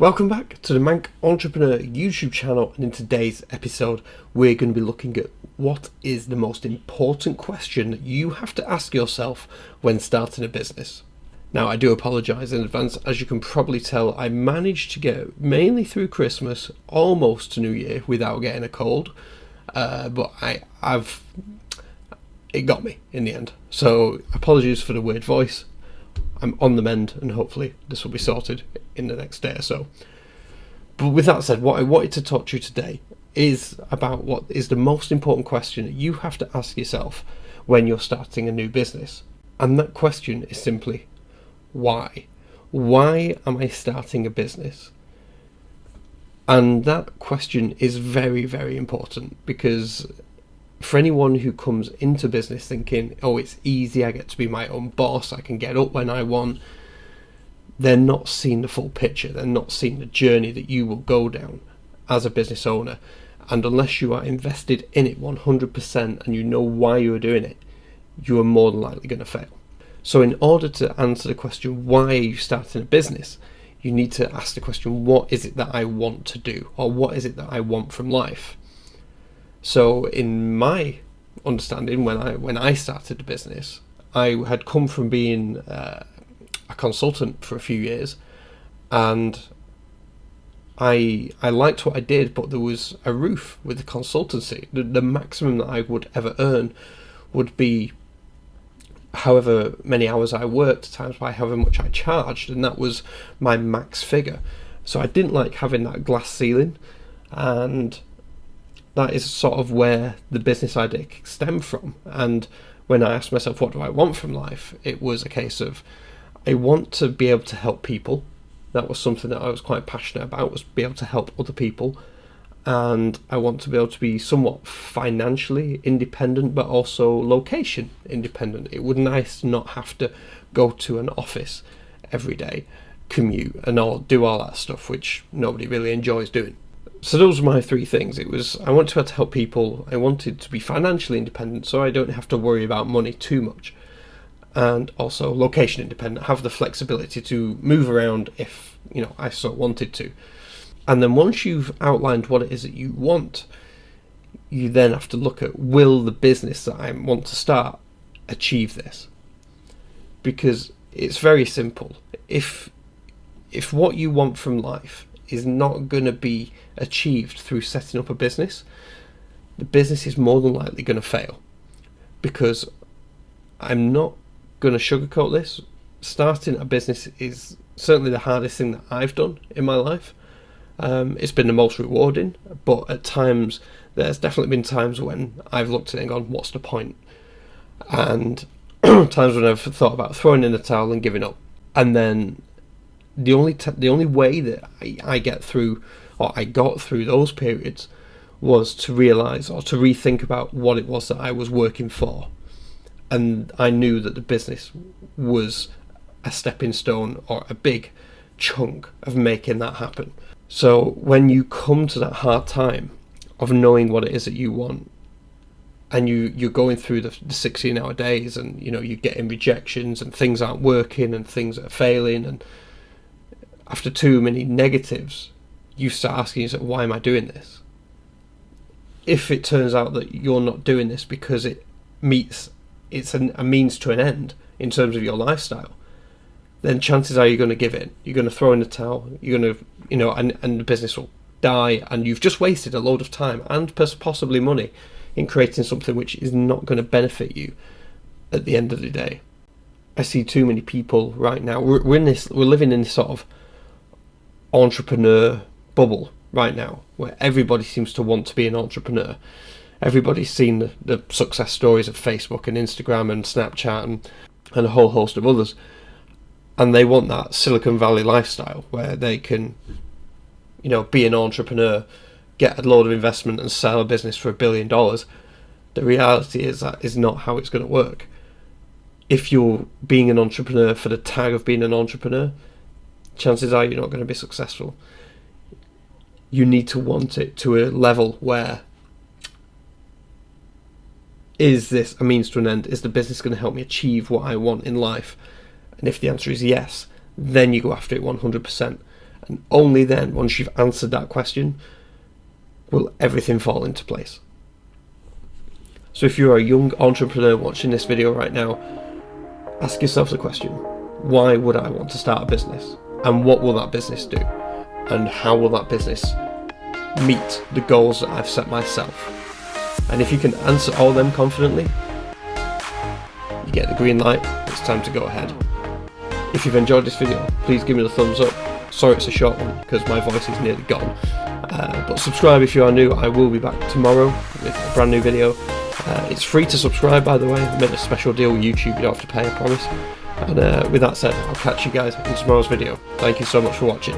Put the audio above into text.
Welcome back to the Manc Entrepreneur YouTube channel, and in today's episode we're going to be looking at what is the most important question that you have to ask yourself when starting a business. Now, I do apologise in advance. As you can probably tell, I managed to get mainly through Christmas, almost to New Year, without getting a cold, but it got me in the end. So apologies for the weird voice. I'm on the mend, and hopefully this will be sorted in the next day or so. But with that said, what I wanted to talk to you today is about what is the most important question that you have to ask yourself when you're starting a new business. And that question is simply, why? Why am I starting a business? And that question is very, very important, because for anyone who comes into business thinking, oh, it's easy, I get to be my own boss, I can get up when I want, they're not seeing the full picture. They're not seeing the journey that you will go down as a business owner. And unless you are invested in it 100% and you know why you are doing it, you are more than likely going to fail. So in order to answer the question, why are you starting a business, you need to ask the question, what is it that I want to do? Or what is it that I want from life? So in my understanding, when I started the business, I had come from being a consultant for a few years, and I liked what I did, but there was a roof with the consultancy. The maximum that I would ever earn would be however many hours I worked times by however much I charged, and that was my max figure. So I didn't like having that glass ceiling, and that is sort of where the business idea stemmed from. And when I asked myself, what do I want from life? It was a case of, I want to be able to help people. That was something that I was quite passionate about, was be able to help other people. And I want to be able to be somewhat financially independent, but also location independent. It would be nice to not have to go to an office every day, commute, and do all that stuff, which nobody really enjoys doing. So those were my three things. It was, I wanted to help people, I wanted to be financially independent so I don't have to worry about money too much, and also location independent, have the flexibility to move around if I so wanted to. And then once you've outlined what it is that you want, you then have to look at, will the business that I want to start achieve this? Because it's very simple. If what you want from life is not going to be achieved through setting up a business, the business is more than likely going to fail. Because I'm not going to sugarcoat this, starting a business is certainly the hardest thing that I've done in my life. It's been the most rewarding, but at times, there's definitely been times when I've looked at it and gone, what's the point? And times when I've thought about throwing in the towel and giving up. And then the only way that I get through, or I got through those periods, was to realise or to rethink about what it was that I was working for. And I knew that the business was a stepping stone or a big chunk of making that happen. So when you come to that hard time of knowing what it is that you want, and you're going through the 16-hour days, and you're getting rejections and things aren't working and things are failing, and after too many negatives, you start asking yourself, why am I doing this? If it turns out that you're not doing this because it's a means to an end in terms of your lifestyle, then chances are you're going to give in. You're going to throw in the towel. You're going to, and the business will die, and you've just wasted a load of time and possibly money in creating something which is not going to benefit you at the end of the day. I see too many people right now. We're living in this sort of entrepreneur bubble right now, where everybody seems to want to be an entrepreneur. Everybody's seen the success stories of Facebook and Instagram and Snapchat and a whole host of others, and they want that Silicon Valley lifestyle where they can be an entrepreneur, get a load of investment and sell a business for $1 billion. The reality is that is not how it's going to work. If you're being an entrepreneur for the tag of being an entrepreneur, chances are you're not going to be successful. You need to want it to a level where, is this a means to an end? Is the business going to help me achieve what I want in life? And if the answer is yes, then you go after it 100%. And only then, once you've answered that question, will everything fall into place. So if you're a young entrepreneur watching this video right now, ask yourself the question, why would I want to start a business? And what will that business do? And how will that business meet the goals that I've set myself? And if you can answer all of them confidently, you get the green light, it's time to go ahead. If you've enjoyed this video, please give me the thumbs up. Sorry it's a short one because my voice is nearly gone. But subscribe if you are new. I will be back tomorrow with a brand new video. It's free to subscribe, by the way. I made a special deal with YouTube, you don't have to pay, I promise. And with that said, I'll catch you guys in tomorrow's video. Thank you so much for watching.